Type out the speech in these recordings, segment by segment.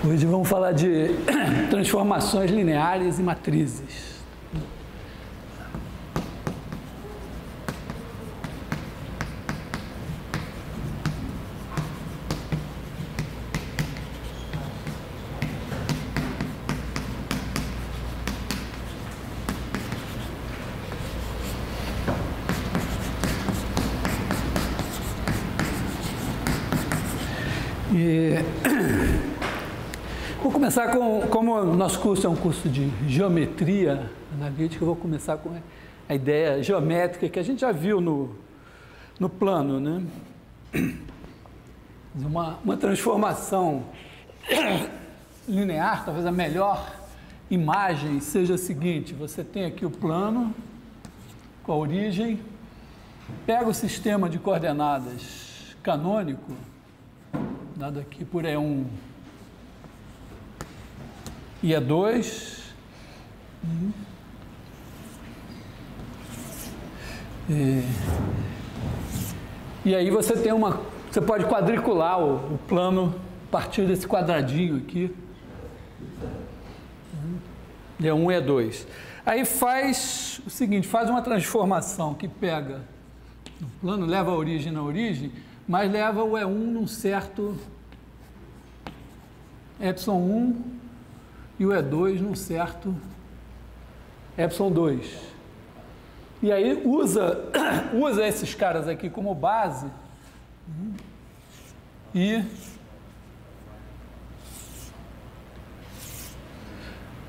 Hoje vamos falar de transformações lineares e matrizes. Vou começar como o nosso curso é um curso de geometria analítica, eu vou começar com a ideia geométrica que a gente já viu no plano, né? Uma transformação linear, talvez a melhor imagem seja a seguinte: você tem aqui o plano com a origem, pega o sistema de coordenadas canônico, dado aqui por E1 e E2, e aí você tem você pode quadricular o plano a partir desse quadradinho aqui, E1 e E2. Aí faz o seguinte, faz uma transformação que pega o plano, leva a origem na origem, mas leva o E1 num certo ε1 e o E2 num certo ε2. E aí usa esses caras aqui como base e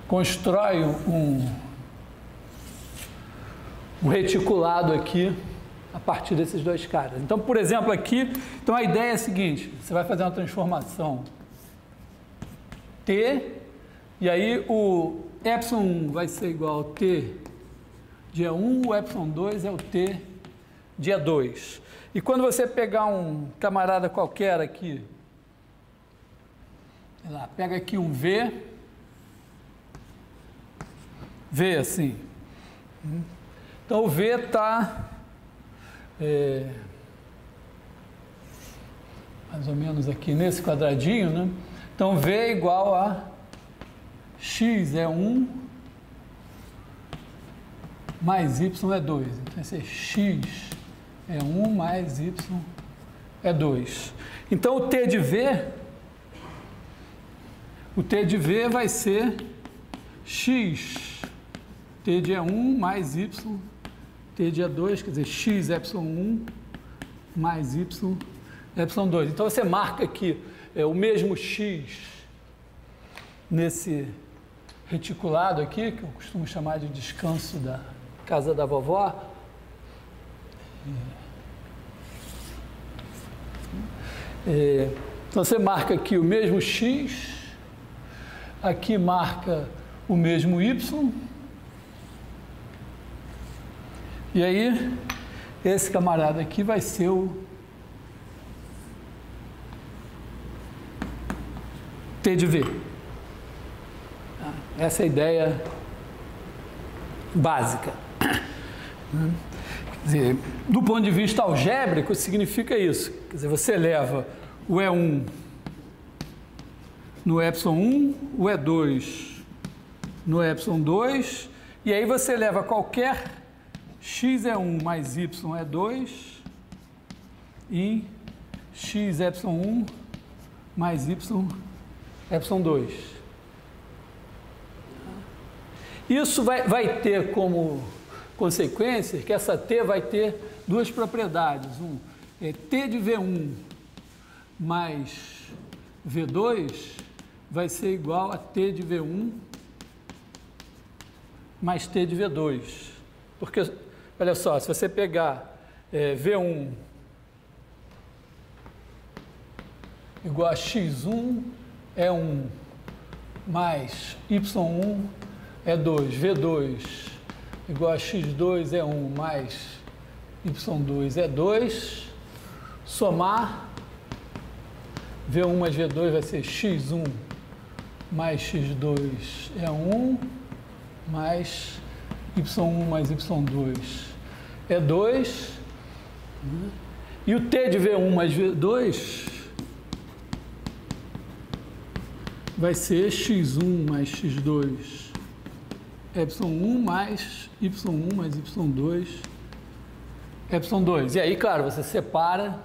constrói um reticulado aqui a partir desses dois caras. Então, por exemplo, aqui, então a ideia é a seguinte: você vai fazer uma transformação T, e aí o ε1 vai ser igual ao T de E1, o ε2 é o T de E2. E quando você pegar um camarada qualquer aqui, sei lá, pega aqui um V assim. Então o V está mais ou menos aqui nesse quadradinho, né? Então V é igual a x é 1 mais y é 2. Então esse é x é 1 mais y é 2. Então o T de V vai ser x T de E1 mais y T de E2, quer dizer, x ε1 mais y ε2. Então você marca aqui o mesmo x nesse reticulado aqui, que eu costumo chamar de descanso da casa da vovó. Então você marca aqui o mesmo x, aqui marca o mesmo y, e aí esse camarada aqui vai ser o T de V. Essa é a ideia básica. Quer dizer, do ponto de vista algébrico, significa isso. Quer dizer, você leva o E1 no ε1, o E2 no ε2, e aí você leva qualquer x é1 mais y é 2 em x ε1 mais y ε2. Isso vai ter como consequência que essa T vai ter duas propriedades. T de V1 mais V2 vai ser igual a T de V1 mais T de V2. Porque, olha só, se você pegar V1 igual a x1 é 1 mais y1 é 2, V2 igual a x2 é 1 mais y2 é 2, somar V1 mais V2 vai ser x1 mais x2 é 1 mais y1 mais y2 é 2, e o T de V1 mais V2 vai ser x1 mais x2, epsilon1 mais y1 mais y2, epsilon2. E aí, claro, você separa,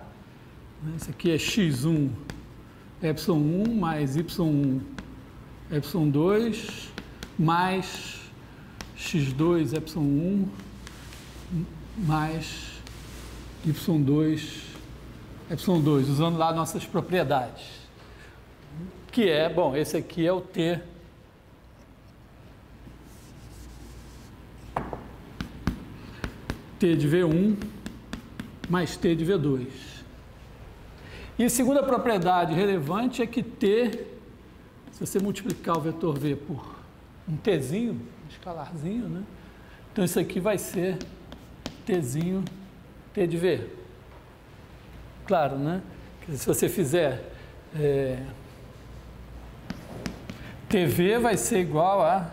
né? Isso aqui é x1, epsilon1 mais y1, epsilon2, mais x2, epsilon1, mais y2, epsilon2, usando lá nossas propriedades. Que é, bom, esse aqui é o T de V1 mais T de V2. E a segunda propriedade relevante é que T, se você multiplicar o vetor V por um Tzinho, um escalarzinho, né? Então isso aqui vai ser Tzinho, T de V. Claro, né? Se você fizer TV vai ser igual a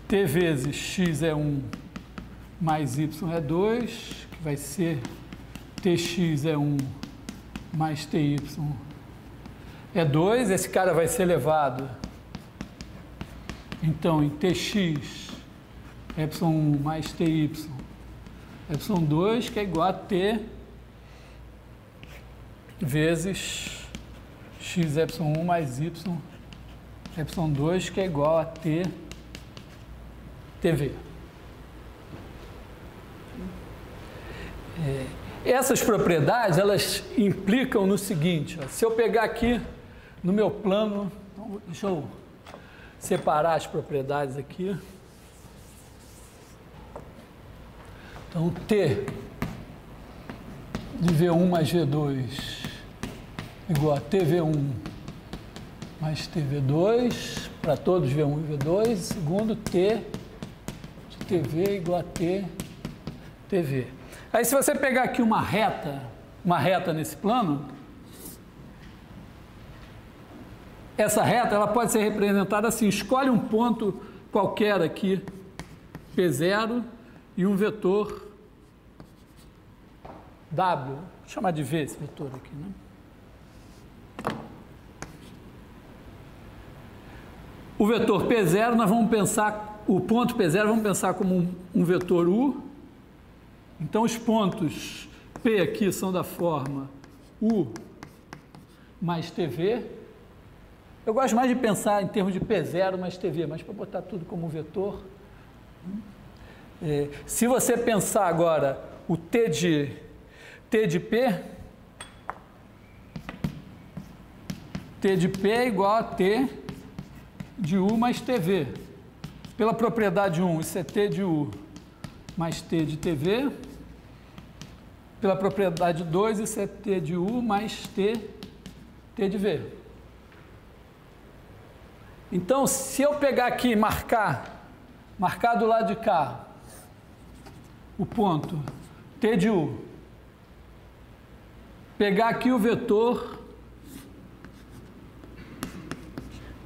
T vezes X é 1 mais Y é 2, que vai ser TX é 1 mais TY é 2. Esse cara vai ser elevado, então, em TX, epsilon1 mais TY, epsilon2, que é igual a T vezes X epsilon1 mais Y, epsilon2, que é igual a T TV. Essas propriedades, elas implicam no seguinte, ó, se eu pegar aqui no meu plano, então, deixa eu separar as propriedades aqui. Então, T de V1 mais V2 igual a TV1 mais TV2, para todos V1 e V2. Segundo, T de TV igual a T TV. Aí, se você pegar aqui uma reta nesse plano, essa reta ela pode ser representada assim, escolhe um ponto qualquer aqui, P0, e um vetor W, vou chamar de V esse vetor aqui, né? O vetor P0, nós vamos pensar, o ponto P0 vamos pensar como um vetor U. Então, os pontos P aqui são da forma U mais TV. Eu gosto mais de pensar em termos de P0 mais TV, mas para botar tudo como vetor. Se você pensar agora o T de P, T de P é igual a T de U mais TV. Pela propriedade 1, isso é T de U mais T de TV. Pela propriedade 2, isso é T de U mais T de V. Então, se eu pegar aqui e marcar do lado de cá o ponto T de U, pegar aqui o vetor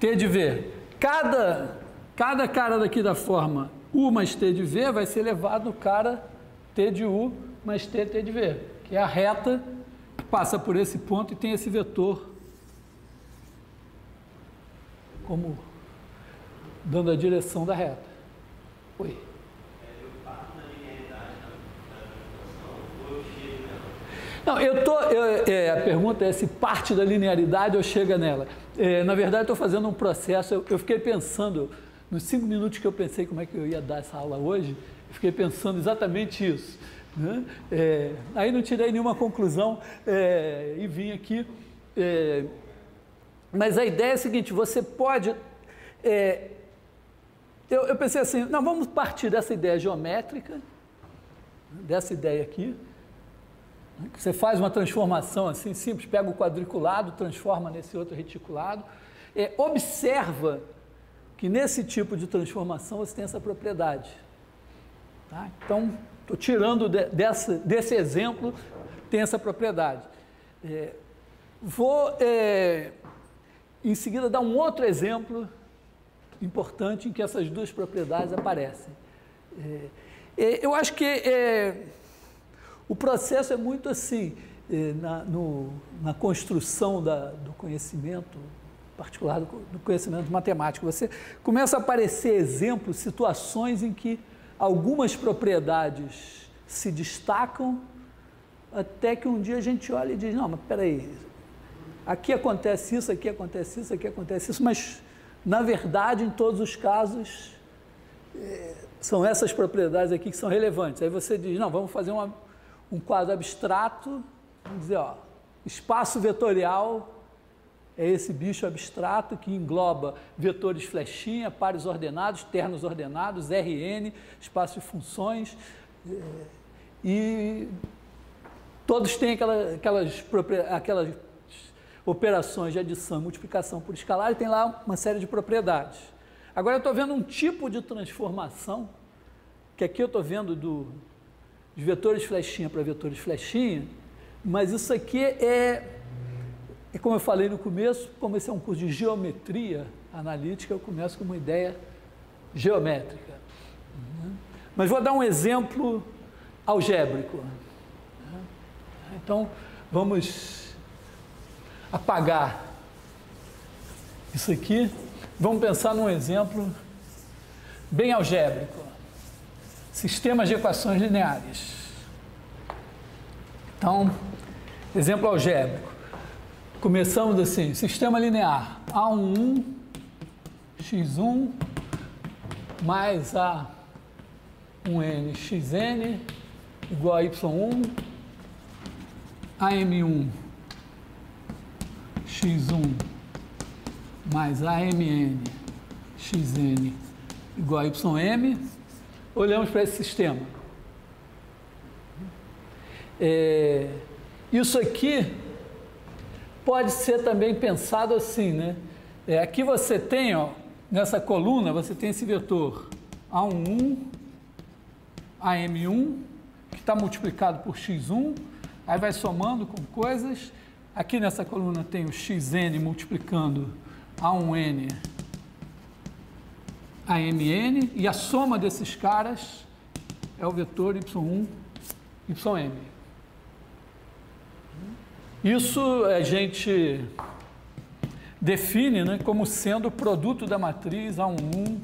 T de V, cada cara daqui da forma U mais T de V vai ser elevado no cara T de U mais T de V, que é a reta que passa por esse ponto e tem esse vetor como dando a direção da reta. Oi. Eu parto da linearidade da equação ou eu chego nela? Não, a pergunta é se parte da linearidade ou chega nela. Na verdade, estou fazendo um processo, eu fiquei pensando, nos 5 minutos que eu pensei como é que eu ia dar essa aula hoje, eu fiquei pensando exatamente isso. Né? Aí não tirei nenhuma conclusão e vim aqui. Mas a ideia é a seguinte, você pode... eu pensei assim, não, vamos partir dessa ideia geométrica, dessa ideia aqui, que você faz uma transformação assim simples, pega o quadriculado, transforma nesse outro reticulado, observa que nesse tipo de transformação você tem essa propriedade. Tá? Então, estou tirando desse exemplo, tem essa propriedade. Vou, em seguida, dar um outro exemplo importante em que essas duas propriedades aparecem. Eu acho que o processo é muito assim, na construção do conhecimento particular do conhecimento matemático. Você começa a aparecer exemplos, situações em que algumas propriedades se destacam, até que um dia a gente olha e diz, não, mas peraí, aqui acontece isso, aqui acontece isso, aqui acontece isso, mas, na verdade, em todos os casos, são essas propriedades aqui que são relevantes. Aí você diz, não, vamos fazer um quadro abstrato, vamos dizer, ó, espaço vetorial é esse bicho abstrato que engloba vetores flechinha, pares ordenados, ternos ordenados, Rn, espaço de funções, e todos têm aquelas operações de adição e multiplicação por escalar, e tem lá uma série de propriedades. Agora eu estou vendo um tipo de transformação, que aqui eu estou vendo de vetores flechinha para vetores flechinha, mas isso aqui é como eu falei no começo, como esse é um curso de geometria analítica, eu começo com uma ideia geométrica. Mas vou dar um exemplo algébrico. Então, vamos apagar isso aqui. Vamos pensar num exemplo bem algébrico. Sistemas de equações lineares. Então, exemplo algébrico. Começamos assim, sistema linear, A11, x1, mais A1n, xn, igual a y1, AM1, x1, mais AMN, xn, igual a ym. Olhamos para esse sistema. Isso aqui pode ser também pensado assim, né? Aqui você tem, ó, nessa coluna, você tem esse vetor A11, AM1, que está multiplicado por x1, aí vai somando com coisas. Aqui nessa coluna tem o xn multiplicando A1n, AMN, e a soma desses caras é o vetor y1, ym. Isso a gente define, né, como sendo o produto da matriz A11,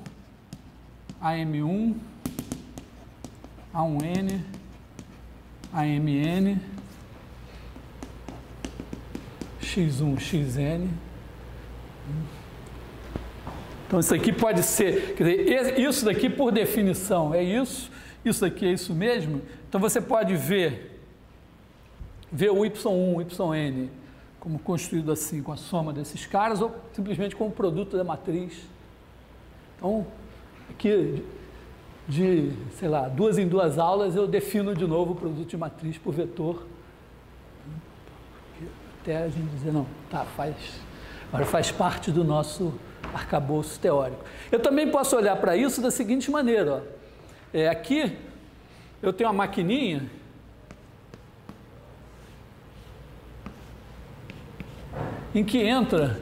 AM1, A1n, AMN, x1, xn. Então, isso aqui pode ser, quer dizer, isso daqui, por definição, é isso daqui é isso mesmo. Então, você pode ver o y1, yn, como construído assim, com a soma desses caras, ou simplesmente como produto da matriz. Então, aqui, sei lá, 2 em 2 aulas, eu defino de novo o produto de matriz por vetor, até a gente dizer, não, tá, agora faz parte do nosso arcabouço teórico. Eu também posso olhar para isso da seguinte maneira, ó. Aqui, eu tenho uma maquininha em que entra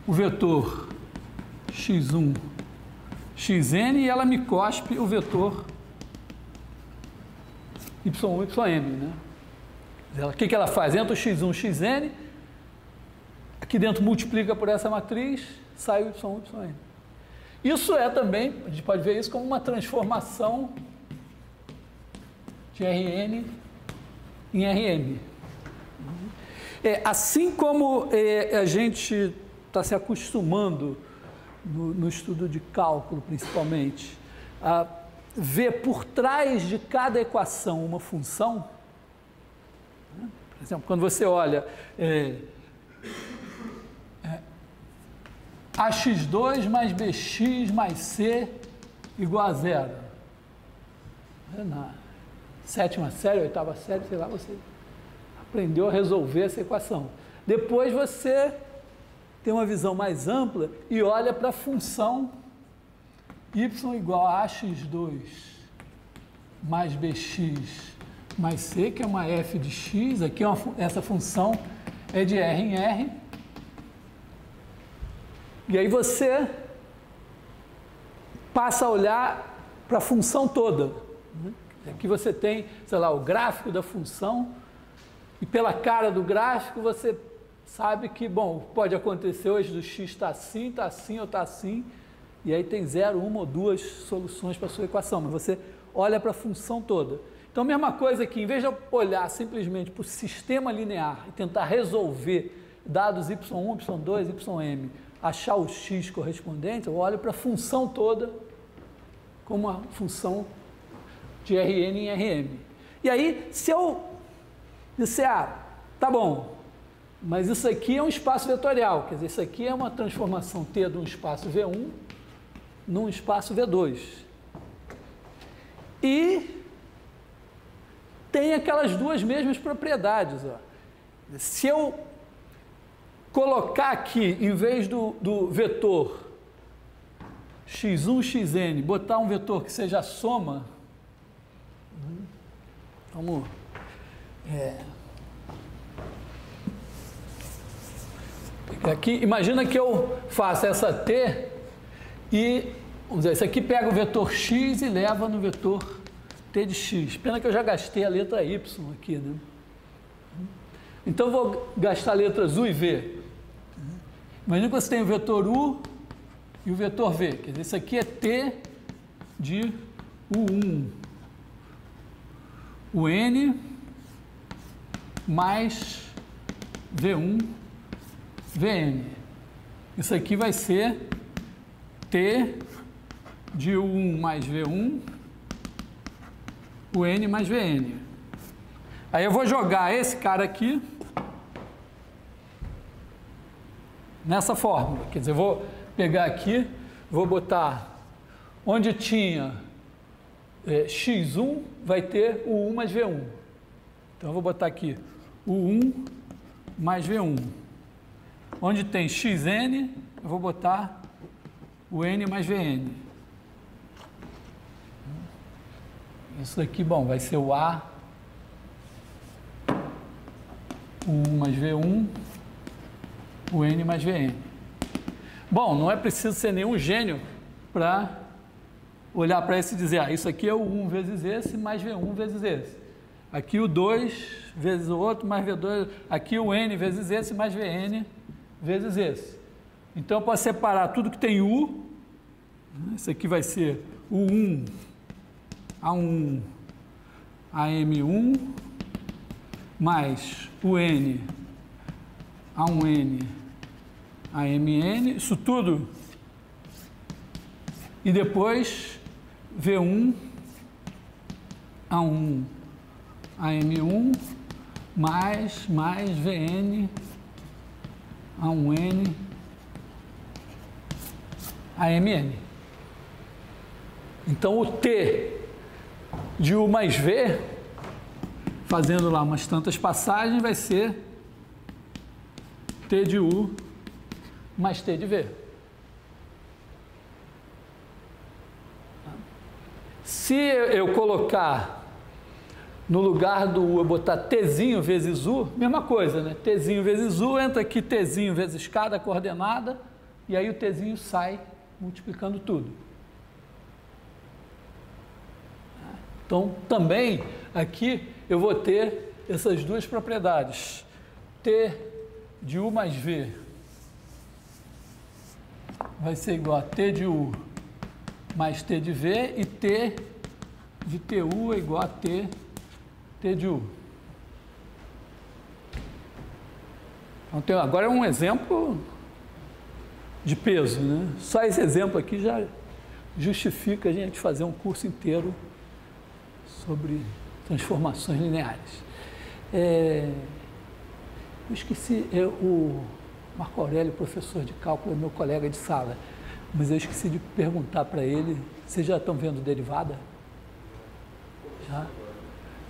o vetor x1, xn, e ela me cospe o vetor y1, ym, né? O que ela faz? Entra o x1, xn, aqui dentro multiplica por essa matriz, sai o y1, ym. Isso é também, a gente pode ver isso como uma transformação de Rn em Rm. Assim como a gente está se acostumando, no estudo de cálculo principalmente, a ver por trás de cada equação uma função, né? Por exemplo, quando você olha ax2 mais bx mais c igual a 0. Na 7ª série, 8ª série, sei lá, você aprendeu a resolver essa equação. Depois você tem uma visão mais ampla e olha para a função y igual a ax2 mais bx mais c, que é uma f de x, aqui essa função é de R em R. E aí você passa a olhar para a função toda. Aqui você tem, sei lá, o gráfico da função, e pela cara do gráfico você sabe que, bom, pode acontecer hoje do x está assim ou está assim, e aí tem 0, 1 ou 2 soluções para a sua equação, mas você olha para a função toda. Então, a mesma coisa que, em vez de eu olhar simplesmente para o sistema linear e tentar resolver dados y1, y2, ym, achar o x correspondente, eu olho para a função toda como uma função de Rn em Rm. E aí, se eu disser, tá bom, mas isso aqui é um espaço vetorial, quer dizer, isso aqui é uma transformação T de um espaço V1 num espaço V2. E tem aquelas duas mesmas propriedades. Ó. Se eu colocar aqui, em vez do vetor x1, xn, botar um vetor que seja a soma, vamos... Aqui, imagina que eu faça essa T e, vamos dizer, isso aqui pega o vetor x e leva no vetor T de x. Pena que eu já gastei a letra y aqui, né? Então, eu vou gastar letras u e v. Imagina que você tem o vetor u e o vetor v. Quer dizer, isso aqui é T de u1, o n mais v1, vn. Isso aqui vai ser T de u1 mais v1, o n mais vn. Aí eu vou jogar esse cara aqui nessa fórmula. Quer dizer, eu vou pegar aqui, vou botar onde tinha x1, vai ter o 1 mais v1. Então eu vou botar aqui o 1 mais v1. Onde tem xn, eu vou botar o n mais vn. Isso aqui, bom, vai ser o A, o 1 mais V1, o N mais Vn. Bom, não é preciso ser nenhum gênio para olhar para esse e dizer, isso aqui é o 1 vezes esse, mais V1 vezes esse. Aqui o 2 vezes o outro, mais V2. Aqui o N vezes esse, mais Vn vezes esse. Então, eu posso separar tudo que tem U. Esse aqui vai ser o 1, A1, AM1, mais o N, A1N, AMN, isso tudo. E depois V1, A1, AM1, mais VN, A1N, AMN. Então, o T de U mais V, fazendo lá umas tantas passagens, vai ser T de U mais T de V. Se eu colocar no lugar do U, eu botar Tzinho vezes U, mesma coisa, né? Tzinho vezes U, entra aqui Tzinho vezes cada coordenada, e aí o Tzinho sai multiplicando tudo. Então, também aqui eu vou ter essas duas propriedades. T de U mais V vai ser igual a T de U mais T de V, e T de TU é igual a T de U. Então, agora é um exemplo de peso, né? Só esse exemplo aqui já justifica a gente fazer um curso inteiro sobre transformações lineares. Eu esqueci, o Marco Aurélio, professor de cálculo, é meu colega de sala, mas eu esqueci de perguntar para ele, vocês já estão vendo derivada? Já?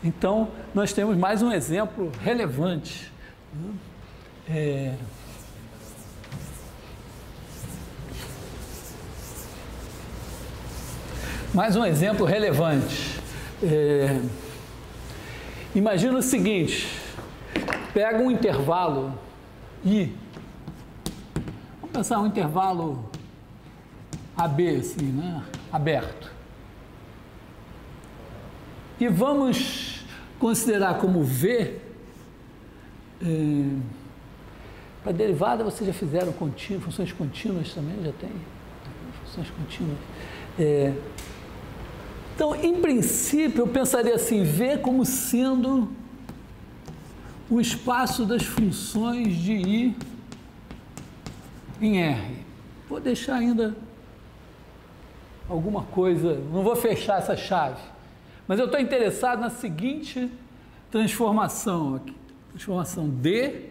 Então, nós temos mais um exemplo relevante. Mais um exemplo relevante. Imagina o seguinte, pega um intervalo I, vamos pensar um intervalo AB, assim, né? Aberto. E vamos considerar como V Para derivada vocês já fizeram contínuo, funções contínuas também, já tem funções contínuas. Então, em princípio, eu pensaria assim, V como sendo o espaço das funções de I em R. Vou deixar ainda alguma coisa, não vou fechar essa chave, mas eu estou interessado na seguinte transformação aqui, transformação D.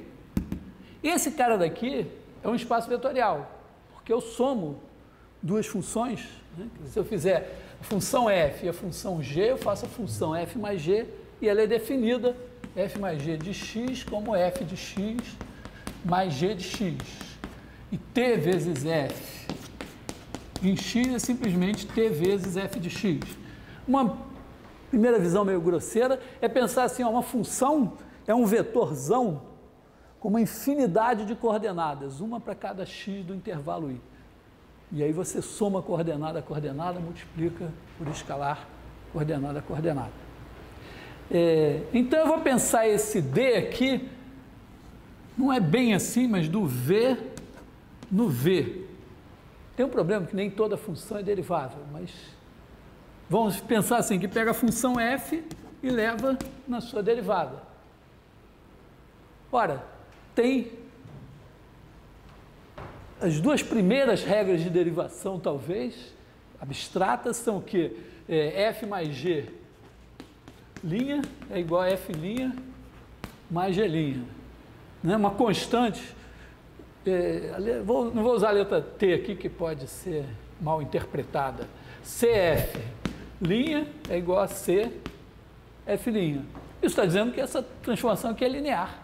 Esse cara daqui é um espaço vetorial, porque eu somo duas funções, né? Se eu fizer a função f e a função g, eu faço a função f mais g e ela é definida, f mais g de x, como f de x mais g de x. E t vezes f em x é simplesmente t vezes f de x. Uma primeira visão meio grosseira é pensar assim, ó, uma função é um vetorzão com uma infinidade de coordenadas, uma para cada x do intervalo i. E aí você soma coordenada a coordenada, multiplica por escalar coordenada a coordenada. Então eu vou pensar esse D aqui, não é bem assim, mas do V no V. Tem um problema que nem toda função é derivável, mas vamos pensar assim, que pega a função f e leva na sua derivada. Ora, tem as duas primeiras regras de derivação, talvez, abstratas, são o quê? F mais G' é igual a F' mais G'. Né? Uma constante, não vou usar a letra T aqui, que pode ser mal interpretada. CF' é igual a CF'. Isso está dizendo que essa transformação aqui é linear.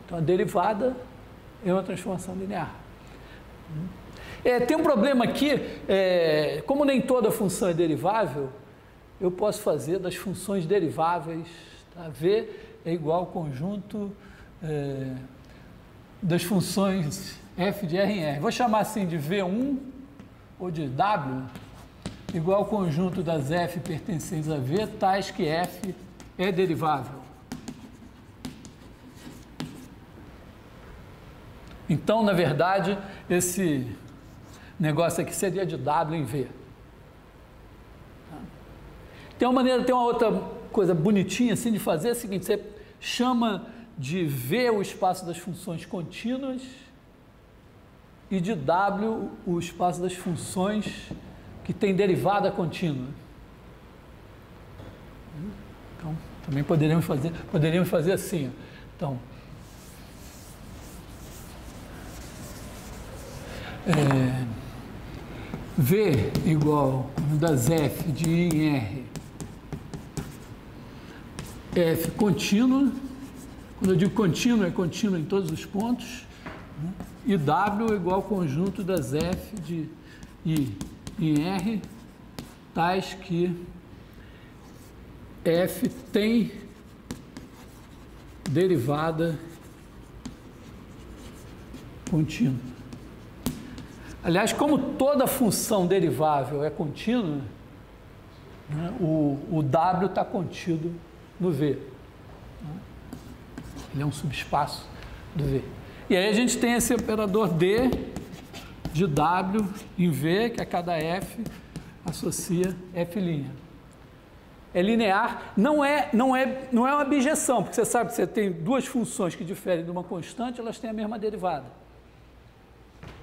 Então, a derivada é uma transformação linear. Tem um problema aqui, como nem toda função é derivável, eu posso fazer das funções deriváveis, tá? V é igual ao conjunto das funções f de R em R. Vou chamar assim de V1 ou de W, igual ao conjunto das f pertencentes a V, tais que f é derivável. Então, na verdade, esse negócio aqui seria de W em V. Tem uma outra coisa bonitinha assim de fazer, é o seguinte, você chama de V o espaço das funções contínuas e de W o espaço das funções que tem derivada contínua. Então, também poderíamos fazer assim. Então, V igual das f de I em R, f contínua, quando eu digo contínua, é contínua em todos os pontos, né? E W igual ao conjunto das f de I em R, tais que f tem derivada contínua. Aliás, como toda função derivável é contínua, né, o W está contido no V. Né? Ele é um subespaço do V. E aí a gente tem esse operador D de W em V, que a cada F associa F'. É linear, não é uma abjeção, porque você sabe que você tem duas funções que diferem de uma constante, elas têm a mesma derivada.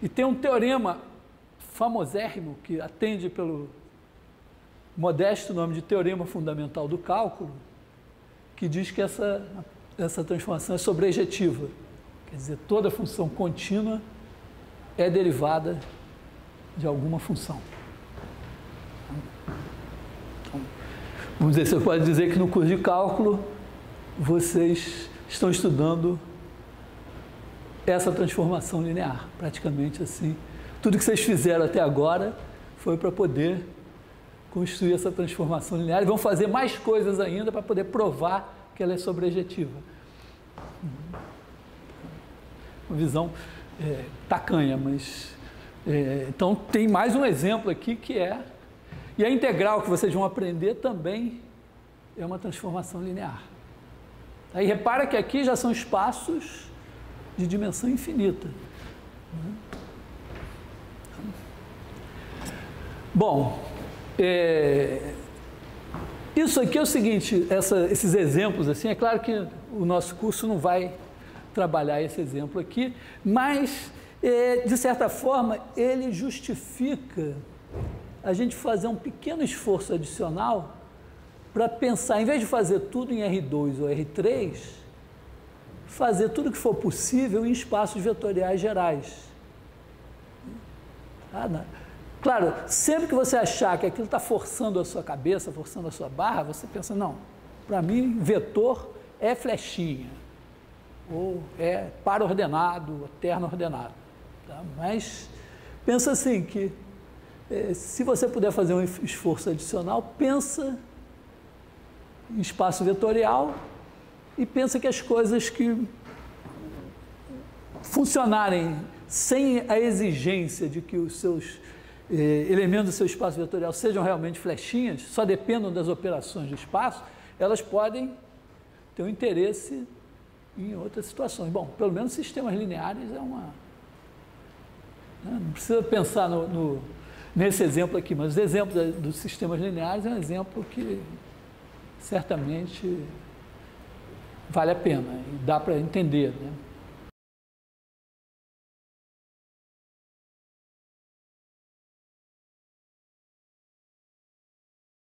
E tem um teorema famosérrimo que atende pelo modesto nome de teorema fundamental do cálculo, que diz que essa transformação é sobrejetiva. Quer dizer, toda função contínua é derivada de alguma função. Então, vamos dizer, você pode dizer que no curso de cálculo vocês estão estudando essa transformação linear, praticamente assim. Tudo que vocês fizeram até agora foi para poder construir essa transformação linear e vão fazer mais coisas ainda para poder provar que ela é sobrejetiva. Uma visão tacanha, mas... então, tem mais um exemplo aqui que é... E a integral que vocês vão aprender também é uma transformação linear. Aí repara que aqui já são espaços de dimensão infinita. Bom, isso aqui é o seguinte, esses exemplos, assim, é claro que o nosso curso não vai trabalhar esse exemplo aqui, mas, de certa forma, ele justifica a gente fazer um pequeno esforço adicional para pensar, em vez de fazer tudo em R2 ou R3, fazer tudo que for possível em espaços vetoriais gerais. Claro, sempre que você achar que aquilo está forçando a sua cabeça, forçando a sua barra, você pensa, não, para mim, vetor é flechinha, ou é par ordenado, terno ordenado. Tá? Mas pensa assim, que se você puder fazer um esforço adicional, pensa em espaço vetorial e pensa que as coisas que funcionarem sem a exigência de que os seus elementos do seu espaço vetorial sejam realmente flechinhas, só dependam das operações de espaço, elas podem ter um interesse em outras situações. Bom, pelo menos sistemas lineares é uma... Não precisa pensar nesse exemplo aqui, mas o exemplo dos sistemas lineares é um exemplo que certamente vale a pena e dá para entender, né?